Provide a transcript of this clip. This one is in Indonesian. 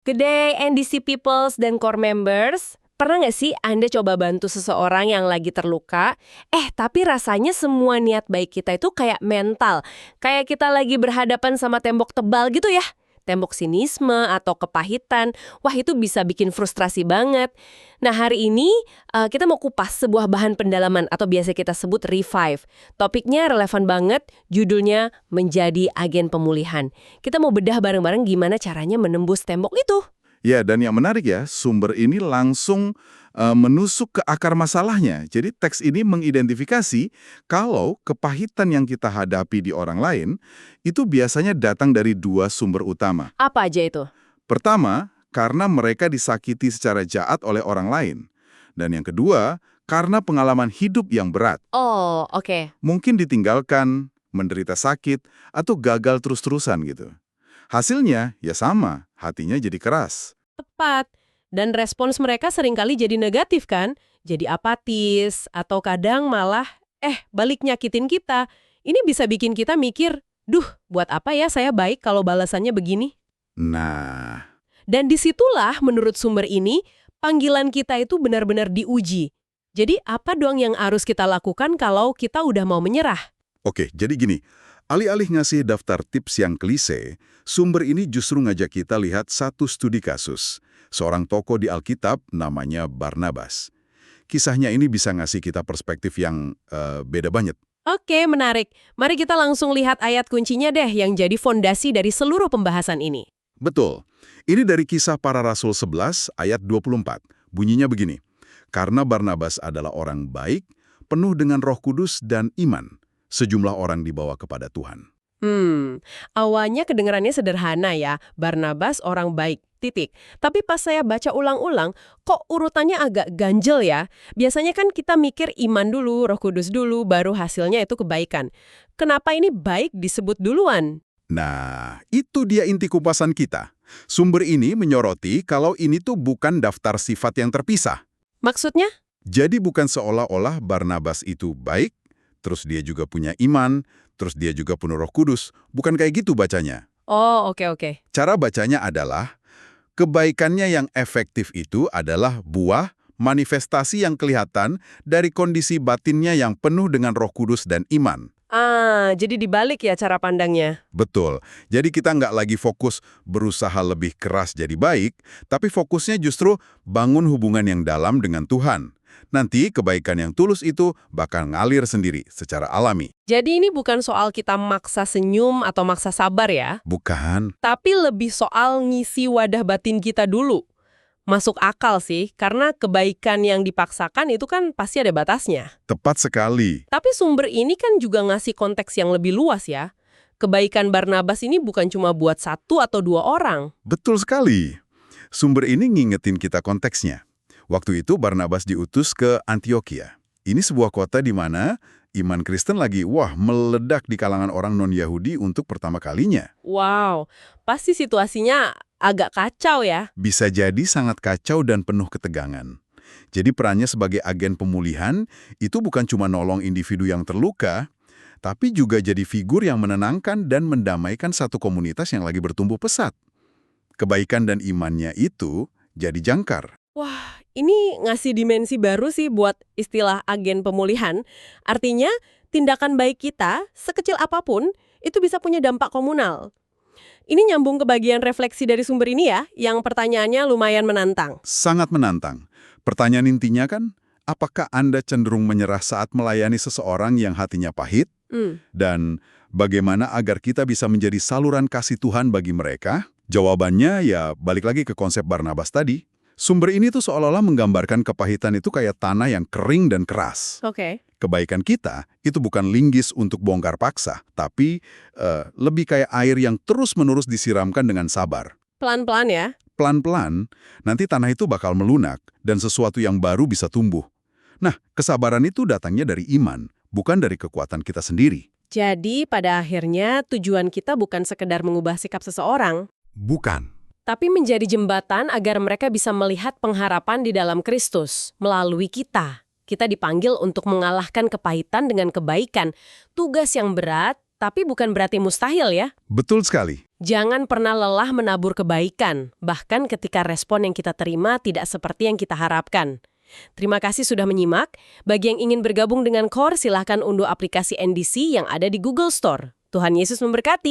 Good day, NDC Peoples dan core members. Pernah nggak sih Anda coba bantu seseorang yang lagi terluka? Tapi rasanya semua niat baik kita itu kayak mental. Kayak kita lagi berhadapan sama tembok tebal gitu ya. Tembok sinisme atau kepahitan. Wah, itu bisa bikin frustrasi banget. Nah, hari ini kita mau kupas sebuah bahan pendalaman atau biasa kita sebut revive. Topiknya relevan banget, judulnya Menjadi Agen Pemulihan. Kita mau bedah bareng-bareng gimana caranya menembus tembok itu. Ya, dan yang menarik ya, sumber ini langsung menusuk ke akar masalahnya. Jadi teks ini mengidentifikasi kalau kepahitan yang kita hadapi di orang lain itu biasanya datang dari dua sumber utama. Apa aja itu? Pertama, karena mereka disakiti secara jahat oleh orang lain. Dan yang kedua, karena pengalaman hidup yang berat. Oh, oke. Mungkin ditinggalkan, menderita sakit, atau gagal terus-terusan gitu. Hasilnya ya sama, hatinya jadi keras. Tepat. Dan respons mereka seringkali jadi negatif kan? Jadi apatis, atau kadang malah, balik nyakitin kita. Ini bisa bikin kita mikir, duh, buat apa ya saya baik kalau balasannya begini? Nah, Dan disitulah menurut sumber ini, panggilan kita itu benar-benar diuji. Jadi apa dong yang harus kita lakukan kalau kita udah mau menyerah? oke, jadi gini, alih-alih ngasih daftar tips yang klise, sumber ini justru ngajak kita lihat satu studi kasus. Seorang tokoh di Alkitab namanya Barnabas. Kisahnya ini bisa ngasih kita perspektif yang beda banget. Oke, menarik. Mari kita langsung lihat ayat kuncinya deh yang jadi fondasi dari seluruh pembahasan ini. Betul. Ini dari Kisah Para Rasul 11 ayat 24. Bunyinya begini. Karena Barnabas adalah orang baik, penuh dengan Roh Kudus dan iman, sejumlah orang dibawa kepada Tuhan. Awalnya kedengarannya sederhana ya, Barnabas orang baik, titik. Tapi pas saya baca ulang-ulang, kok urutannya agak ganjel ya? Biasanya kan kita mikir iman dulu, Roh Kudus dulu, baru hasilnya itu kebaikan. Kenapa ini baik disebut duluan? Nah, itu dia inti kupasan kita. Sumber ini menyoroti kalau ini tuh bukan daftar sifat yang terpisah. Maksudnya? Jadi bukan seolah-olah Barnabas itu baik, terus dia juga punya iman, terus dia juga penuh Roh Kudus. Bukan kayak gitu bacanya. Oh, oke. Cara bacanya adalah, kebaikannya yang efektif itu adalah buah manifestasi yang kelihatan dari kondisi batinnya yang penuh dengan Roh Kudus dan iman. Jadi dibalik ya cara pandangnya. Betul. Jadi kita nggak lagi fokus berusaha lebih keras jadi baik, tapi fokusnya justru bangun hubungan yang dalam dengan Tuhan. Nanti kebaikan yang tulus itu bakal ngalir sendiri secara alami. Jadi ini bukan soal kita maksa senyum atau maksa sabar ya, Bukan? tapi lebih soal ngisi wadah batin kita dulu. Masuk akal sih, karena kebaikan yang dipaksakan itu kan pasti ada batasnya. Tepat sekali. Tapi sumber ini kan juga ngasih konteks yang lebih luas ya. Kebaikan Barnabas ini bukan cuma buat satu atau dua orang. Betul sekali. Sumber ini ngingetin kita konteksnya. Waktu itu Barnabas diutus ke Antioquia. Ini sebuah kota di mana iman Kristen lagi meledak di kalangan orang non-Yahudi untuk pertama kalinya. Wow, pasti situasinya agak kacau ya. Bisa jadi sangat kacau dan penuh ketegangan. Jadi perannya sebagai agen pemulihan itu bukan cuma nolong individu yang terluka, tapi juga jadi figur yang menenangkan dan mendamaikan satu komunitas yang lagi bertumbuh pesat. Kebaikan dan imannya itu jadi jangkar. Wah, ini ngasih dimensi baru sih buat istilah agen pemulihan. Artinya, tindakan baik kita, sekecil apapun, itu bisa punya dampak komunal. Ini nyambung ke bagian refleksi dari sumber ini ya, yang pertanyaannya lumayan menantang. Sangat menantang. Pertanyaan intinya kan, apakah Anda cenderung menyerah saat melayani seseorang yang hatinya pahit? Dan bagaimana agar kita bisa menjadi saluran kasih Tuhan bagi mereka? Jawabannya ya balik lagi ke konsep Barnabas tadi. Sumber ini tuh seolah-olah menggambarkan kepahitan itu kayak tanah yang kering dan keras. Oke. Kebaikan kita itu bukan linggis untuk bongkar paksa, tapi lebih kayak air yang terus-menerus disiramkan dengan sabar. Pelan-pelan ya. Pelan-pelan, nanti tanah itu bakal melunak dan sesuatu yang baru bisa tumbuh. Nah, kesabaran itu datangnya dari iman, bukan dari kekuatan kita sendiri. Jadi pada akhirnya tujuan kita bukan sekedar mengubah sikap seseorang, Bukan. tapi menjadi jembatan agar mereka bisa melihat pengharapan di dalam Kristus melalui kita. Kita dipanggil untuk mengalahkan kepahitan dengan kebaikan. Tugas yang berat, tapi bukan berarti mustahil ya. Betul sekali. Jangan pernah lelah menabur kebaikan, bahkan ketika respon yang kita terima tidak seperti yang kita harapkan. Terima kasih sudah menyimak. Bagi yang ingin bergabung dengan CORE, silahkan unduh aplikasi NDC yang ada di Google Store. Tuhan Yesus memberkati.